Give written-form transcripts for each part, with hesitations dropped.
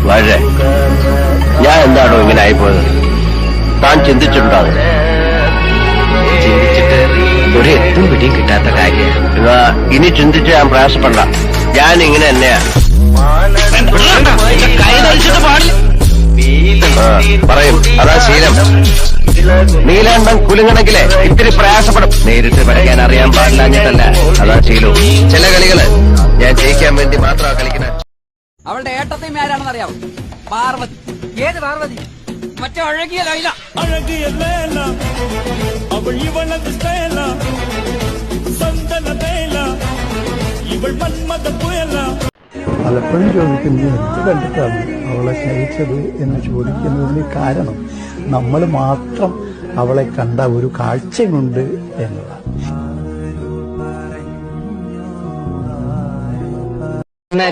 വളരെ ഞാൻ എന്താണോ ഇങ്ങനെ ആയിപ്പോയത്? താൻ ചിന്തിച്ചിട്ടുണ്ടോ? ചിന്തിച്ചിട്ട് ഒരു എത്തും പിടിയും കിട്ടാത്ത കാര്യം. എന്നാ ഇനി ചിന്തിച്ച് ഞാൻ പ്രയാസപ്പെടണ്ട. ഞാൻ ഇങ്ങനെ തന്നെയാ. പറയും, അതാ ശീലം. നീലാണ്ടം കുലുങ്ങണമെങ്കിലേ ഇത്തിരി പ്രയാസപ്പെടും. നേരിട്ട് പഠിക്കാൻ അറിയാൻ പാടില്ലാഞ്ഞിട്ടല്ല, അതാ ശീലവും. ചില കളികള് ഞാൻ ജയിക്കാൻ വേണ്ടി മാത്രമാണ് കളിക്കുന്നത്. അവളുടെ ഏട്ടത്തെയും ആരാണെന്ന് അറിയാമോ? പാർവതി. ഏത് പാർവതി? മറ്റേ അഴകിയ ലൈല. അഴകിയ ലൈല അവൾ ഇവളത് സ്റ്റൈല സന്തന തേല ഇവൾ മന്മത പുയല. പലപ്പോഴും ചോദിക്കുന്നത് എന്ത് കണ്ടിട്ടാണ് അവളെ സ്നേഹിച്ചത് എന്ന് ചോദിക്കുന്നതിന് കാരണം നമ്മൾ മാത്രം അവളെ കണ്ട ഒരു കാഴ്ചയുണ്ട് എന്നതാണ്.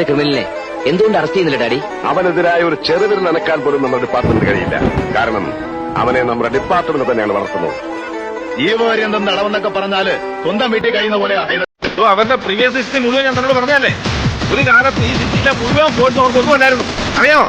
ക്രിമിനലിനെ എന്തുകൊണ്ട് അറസ്റ്റ് ചെയ്യുന്നില്ല ഡാഡി? അവനെതിരായ ഒരു ചെറുവിരൽ നനക്കാൻ പോലും നമ്മുടെ ഡിപ്പാർട്ട്മെന്റ് കഴിയില്ല. കാരണം അവനെ നമ്മുടെ ഡിപ്പാർട്ട്മെന്റ് തന്നെയാണ് വളർത്തുന്നത്. ജീവപര്യന്തം തടവെന്നൊക്കെ പറഞ്ഞാല് സ്വന്തം വീട്ടിൽ കഴിയുന്ന പോലെയാ. അവരുടെ പ്രീവിയസ് ഹിസ്റ്ററി മുഴുവൻ ഞാൻ തന്നോട് പറഞ്ഞല്ലേ. ഒരു കാലത്ത് ഈ സിറ്റിയിലെ മുഴുവൻ ഫോഴ്സ് അവർക്കൊന്നും അല്ലായിരുന്നു, അറിയാമോ?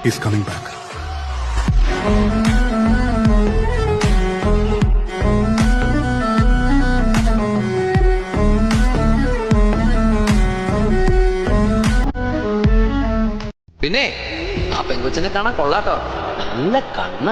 He's coming back. പിന്നെ ആ പെങ്കൊച്ചിനെ കാണാൻ കൊള്ളാട്ടോ. നല്ല കണ്ണ